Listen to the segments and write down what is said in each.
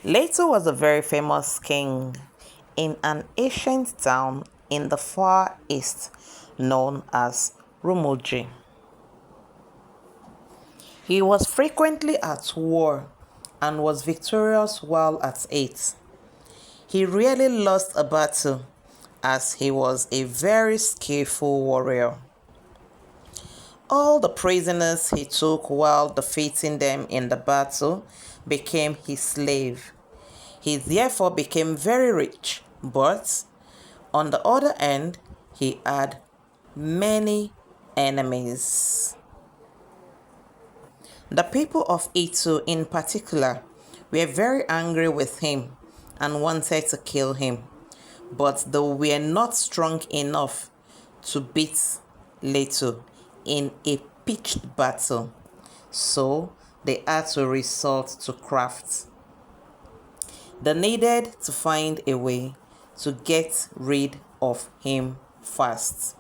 Leto was a very famous king in an ancient town in the Far East known as Rumuji. He was frequently at war and was victorious while at it. He rarely lost a battle as he was a very skillful warrior. All the prisoners he took while defeating them in the battle became his slave. He therefore became very rich, but on the other hand, he had many enemies. The people of Itu in particular were very angry with him and wanted to kill him, but they were not strong enough to beat Leto in a pitched battle, so they had to resort to craft. They needed to find a way to get rid of him fast.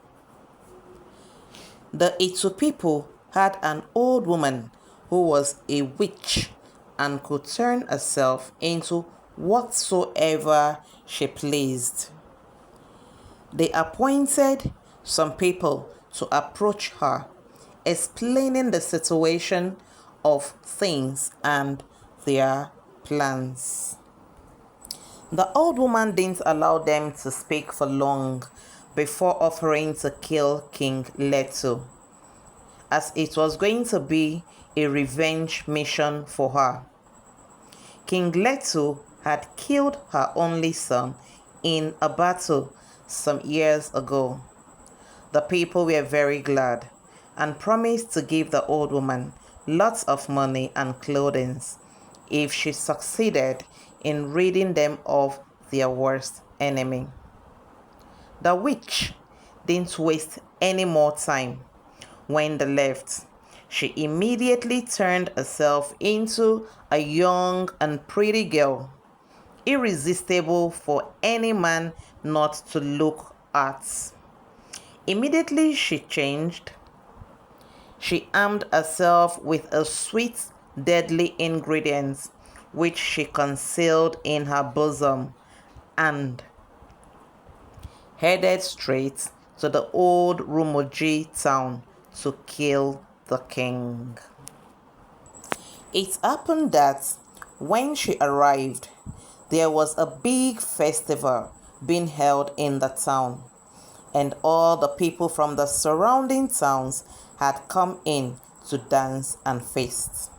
The Itu people had an old woman who was a witch and could turn herself into whatsoever she pleased. They appointed some people to approach her, explaining the situation of things and their plans. The old woman didn't allow them to speak for long before offering to kill King Leto, as it was going to be a revenge mission for her. King Leto had killed her only son in a battle some years ago. The people were very glad and promised to give the old woman lots of money and clothing if she succeeded in ridding them of their worst enemy. The witch didn't waste any more time. When they left, she immediately turned herself into a young and pretty girl, irresistible for any man not to look at. Immediately she changed. She armed herself with a sweet, deadly ingredient which she concealed in her bosom and headed straight to the old Rumuji town to kill the king. It happened that when she arrived, there was a big festival being held in the town, and all the people from the surrounding towns had come in to dance and feast.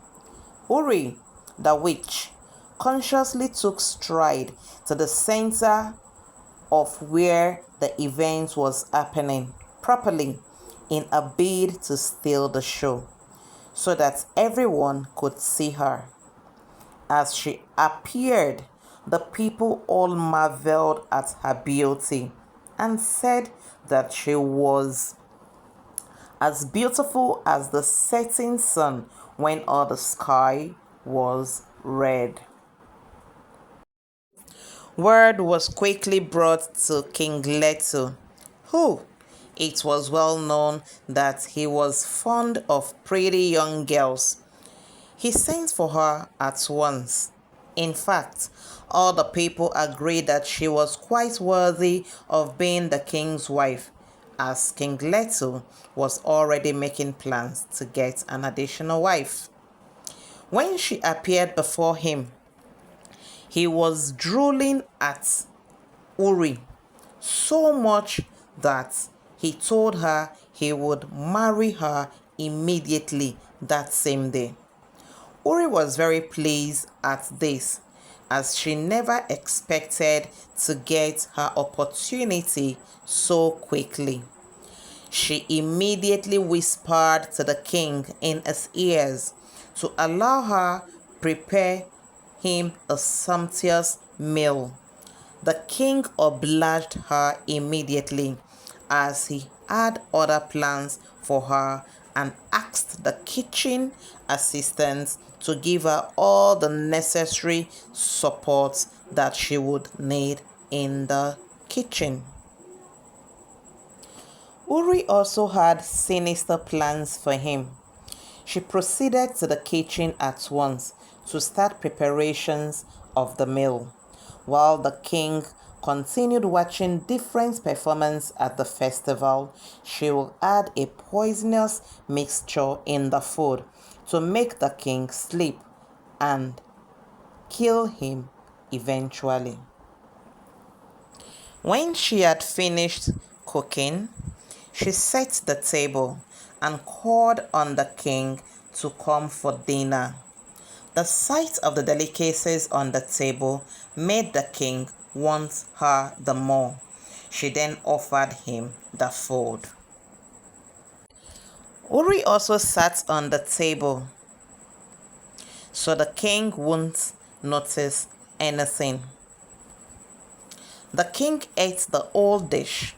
Uri, the witch, consciously took stride to the center of where the event was happening properly in a bid to steal the show, so that everyone could see her. As she appeared, the people all marveled at her beauty and said that she was as beautiful as the setting sun when all the sky was red. Word was quickly brought to King Leto, who, it was well known that he was fond of pretty young girls. He sent for her at once. In fact, all the people agreed that she was quite worthy of being the king's wife, as King Leto was already making plans to get an additional wife. When she appeared before him, he was drooling at Uri so much that he told her he would marry her immediately that same day. Uri was very pleased at this, as she never expected to get her opportunity so quickly. She immediately whispered to the king in his ears to allow her prepare him a sumptuous meal. The king obliged her immediately, as he had other plans for her, and asked the kitchen assistants to give her all the necessary support that she would need in the kitchen. Uri also had sinister plans for him. She proceeded to the kitchen at once to start preparations of the meal. While the king continued watching different performances at the festival, she will add a poisonous mixture in the food to make the king sleep and kill him eventually. When she had finished cooking, she set the table and called on the king to come for dinner. The sight of the delicacies on the table made the king want her the more. She then offered him the food. Uri also sat on the table, so the king wouldn't notice anything. The king ate the whole dish.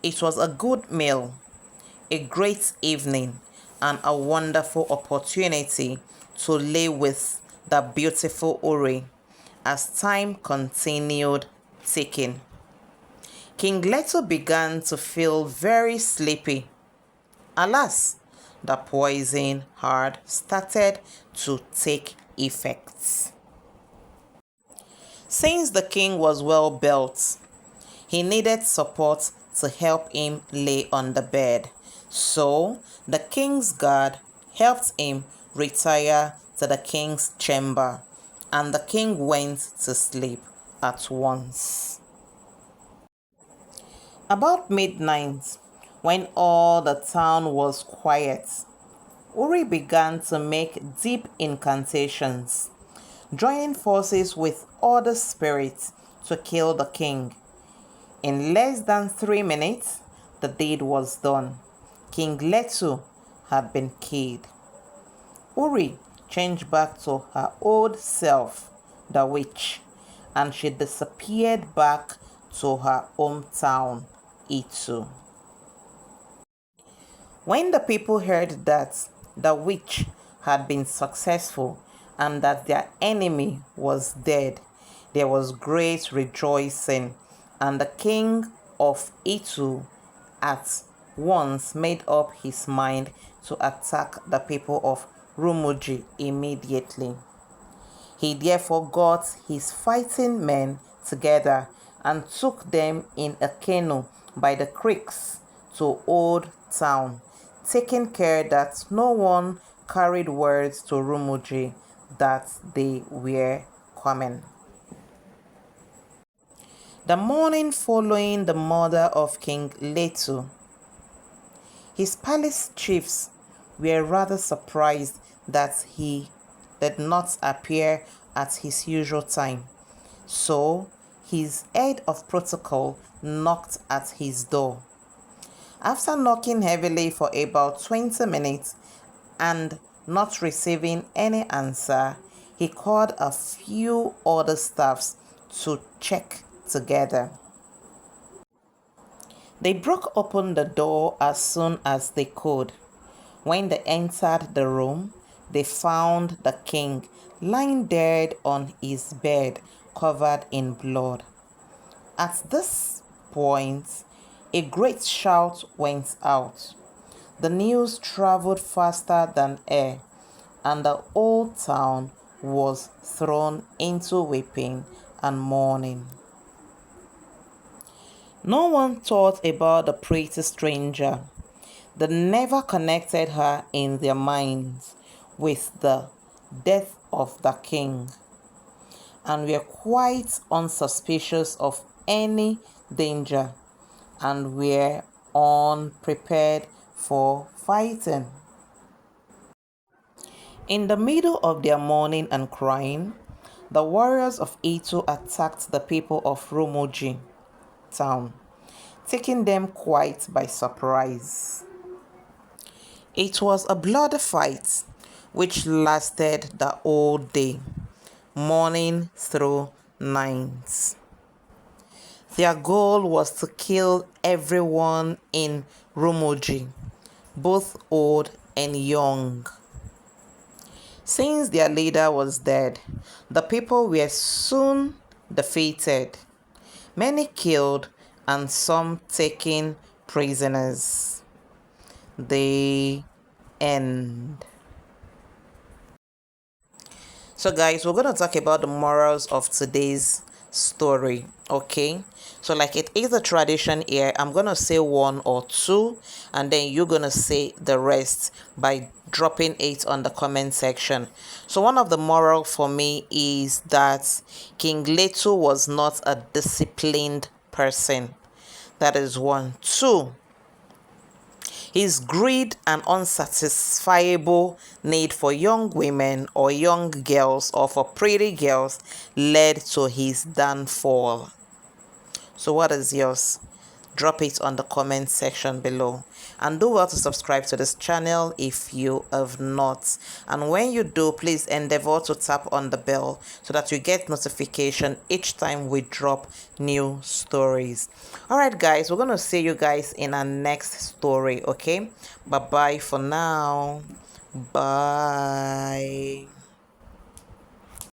It was a good meal, a great evening, and a wonderful opportunity to lay with the beautiful Uri as time continued ticking. King Leto began to feel very sleepy. Alas, the poison had started to take effect. Since the king was well built, he needed support to help him lay on the bed. So the king's guard helped him retire to the king's chamber, and the king went to sleep at once. About midnight, when all the town was quiet, Uri began to make deep incantations, joining forces with other spirits to kill the king. In less than 3 minutes, the deed was done. King Leto had been killed. Uri changed back to her old self, the witch, and she disappeared back to her hometown, Itu. When the people heard that the witch had been successful and that their enemy was dead, there was great rejoicing, and the king of Itu at once made up his mind to attack the people of Rumuji immediately. He therefore got his fighting men together and took them in a canoe by the creeks to Old Town, taking care that no one carried words to Rumuji that they were coming. The morning following the murder of King Leto, his palace chiefs were rather surprised that he did not appear at his usual time. So his head of protocol knocked at his door. After knocking heavily for about 20 minutes and not receiving any answer, he called a few other staffs to check together. They broke open the door as soon as they could. When they entered the room, they found the king lying dead on his bed, covered in blood. At this point, a great shout went out. The news traveled faster than air, and the whole town was thrown into weeping and mourning. No one thought about the pretty stranger. They never connected her in their minds with the death of the king, and were quite unsuspicious of any danger, and were unprepared for fighting. In the middle of their mourning and crying, the warriors of Itu attacked the people of Rumuji town, taking them quite by surprise. It was a bloody fight which lasted the whole day, morning through night. Their goal was to kill everyone in Rumuji, both old and young. Since their leader was dead, the people were soon defeated, many killed and some taken prisoners. The end. So guys, we're going to talk about the morals of today's story, okay? So like it is a tradition here, I'm going to say one or two and then you're going to say the rest by dropping it on the comment section. So one of the moral for me is that King Leto was not a disciplined person. That is one. Two, his greed and unsatisfiable need for young women or young girls or for pretty girls led to his downfall. So what is yours? Drop it on the comment section below. And do well to subscribe to this channel if you have not. And when you do, please endeavor to tap on the bell so that you get notification each time we drop new stories. Alright guys, we're going to see you guys in our next story, okay? Bye-bye for now. Bye.